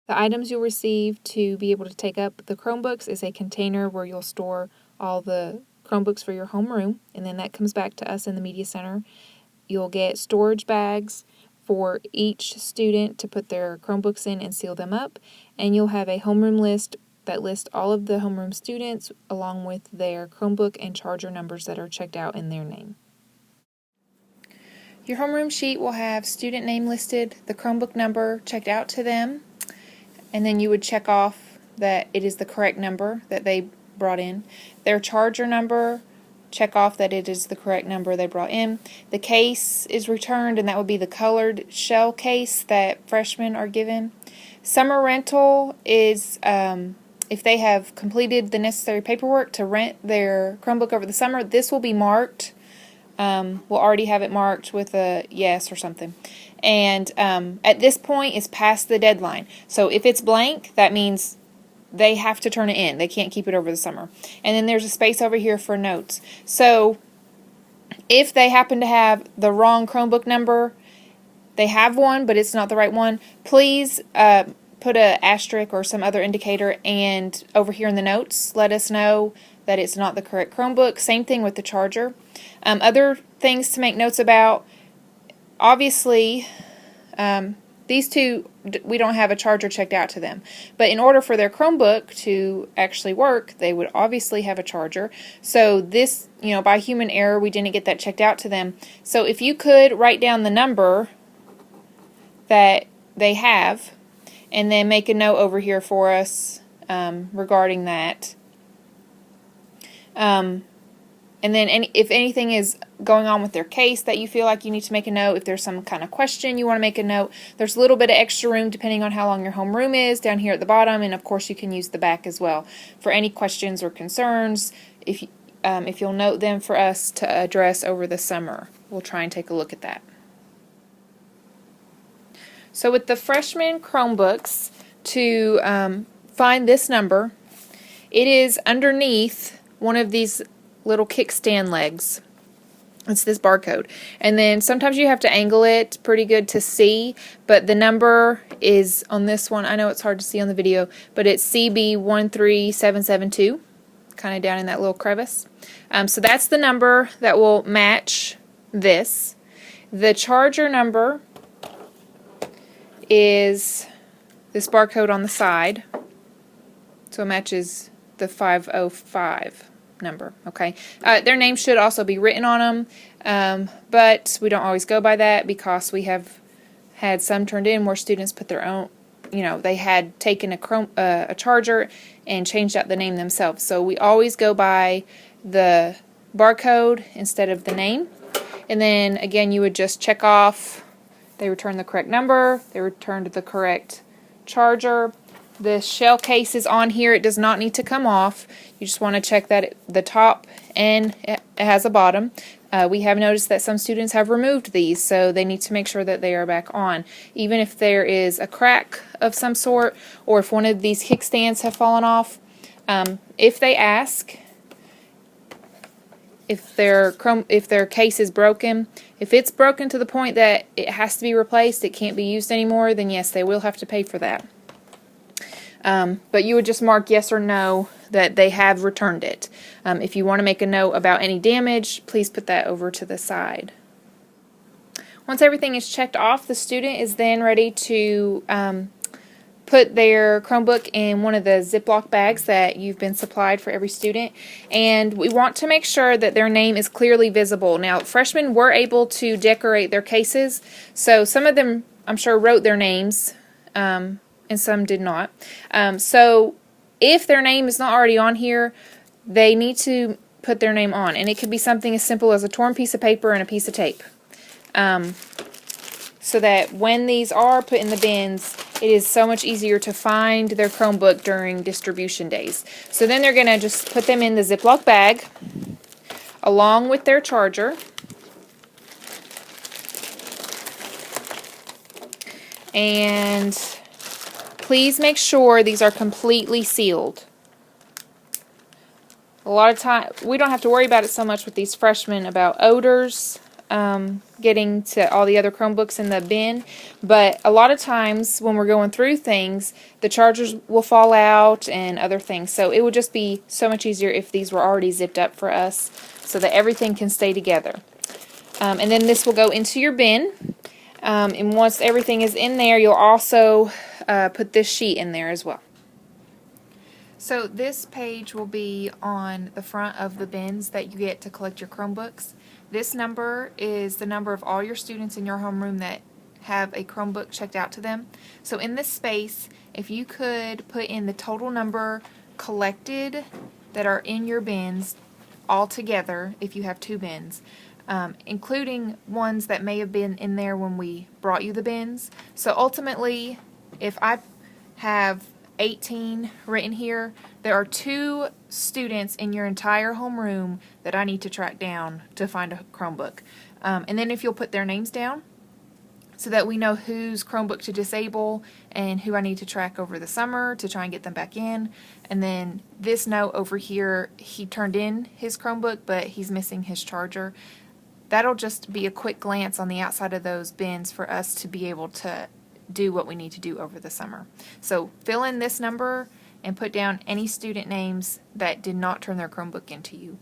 The items you'll receive to be able to take up the Chromebooks is a container where you'll store all the Chromebooks for your homeroom, and then that comes back to us in the Media Center. You'll get storage bags for each student to put their Chromebooks in and seal them up, and you'll have a homeroom list that lists all of the homeroom students along with their Chromebook and charger numbers that are checked out in their name. Your homeroom sheet will have student name listed, the Chromebook number checked out to them, and then you would check off that it is the correct number that they brought in. Their charger number, check off that it is the correct number they brought in. The case is returned, and that would be the colored shell case that freshmen are given. Summer rental is if they have completed the necessary paperwork to rent their Chromebook over the summer, this will be marked. We'll already have it marked with a yes or something. And at this point, it's past the deadline. So if it's blank, that means they have to turn it in. They can't keep it over the summer. And then there's a space over here for notes. So if they happen to have the wrong Chromebook number, they have one, but it's not the right one, please put an asterisk or some other indicator, and over here in the notes, let us know that it's not the correct Chromebook. Same thing with the charger. Other things to make notes about, obviously, these two, we don't have a charger checked out to them. But in order for their Chromebook to actually work, they would obviously have a charger. So this, by human error, we didn't get that checked out to them. So if you could write down the number that they have, and then make a note over here for us regarding that. And then if anything is going on with their case that you feel like you need to make a note, if there's some kind of question you want to make a note, there's a little bit of extra room depending on how long your homeroom is down here at the bottom, and of course you can use the back as well for any questions or concerns. If you'll note them for us to address over the summer, we'll try and take a look at that. So with the freshman Chromebooks, to find this number, it is underneath one of these little kickstand legs. It's this barcode. And then sometimes you have to angle it pretty good to see, but the number is on this one. I know it's hard to see on the video, but it's CB13772, kind of down in that little crevice. So that's the number that will match this. The charger number is this barcode on the side, so it matches the 505 number. Okay, their name should also be written on them, but we don't always go by that because we have had some turned in where students put their own, they had taken a charger and changed out the name themselves. So we always go by the barcode instead of the name. And then again, you would just check off they returned the correct number, they returned the correct charger. The shell case is on here. It does not need to come off. You just want to check that the top and it has a bottom. We have noticed that some students have removed these, so they need to make sure that they are back on. Even if there is a crack of some sort, or if one of these kickstands have fallen off, if they ask if their case is broken, if it's broken to the point that it has to be replaced, it can't be used anymore, then yes, they will have to pay for that. But you would just mark yes or no that they have returned it. If you want to make a note about any damage, please put that over to the side. Once everything is checked off, the student is then ready to put their Chromebook in one of the Ziploc bags that you've been supplied for every student. And we want to make sure that their name is clearly visible. Now, freshmen were able to decorate their cases, so some of them, I'm sure, wrote their names, and some did not. So if their name is not already on here, they need to put their name on. And it could be something as simple as a torn piece of paper and a piece of tape. So that when these are put in the bins, it is so much easier to find their Chromebook during distribution days. So then they're going to just put them in the Ziploc bag along with their charger. And please make sure these are completely sealed. A lot of time, we don't have to worry about it so much with these freshmen about odors getting to all the other Chromebooks in the bin, but a lot of times when we're going through things, the chargers will fall out and other things. So it would just be so much easier if these were already zipped up for us so that everything can stay together. And then this will go into your bin. And once everything is in there, you'll also put this sheet in there as well. So this page will be on the front of the bins that you get to collect your Chromebooks. This number is the number of all your students in your homeroom that have a Chromebook checked out to them. So in this space, if you could put in the total number collected that are in your bins all together, if you have 2 bins, including ones that may have been in there when we brought you the bins. So ultimately, if I have 18 written here, there are 2 students in your entire homeroom that I need to track down to find a Chromebook. And then if you'll put their names down so that we know whose Chromebook to disable and who I need to track over the summer to try and get them back in. And then this note over here, he turned in his Chromebook, but he's missing his charger. That'll just be a quick glance on the outside of those bins for us to be able to do what we need to do over the summer. So fill in this number and put down any student names that did not turn their Chromebook into you.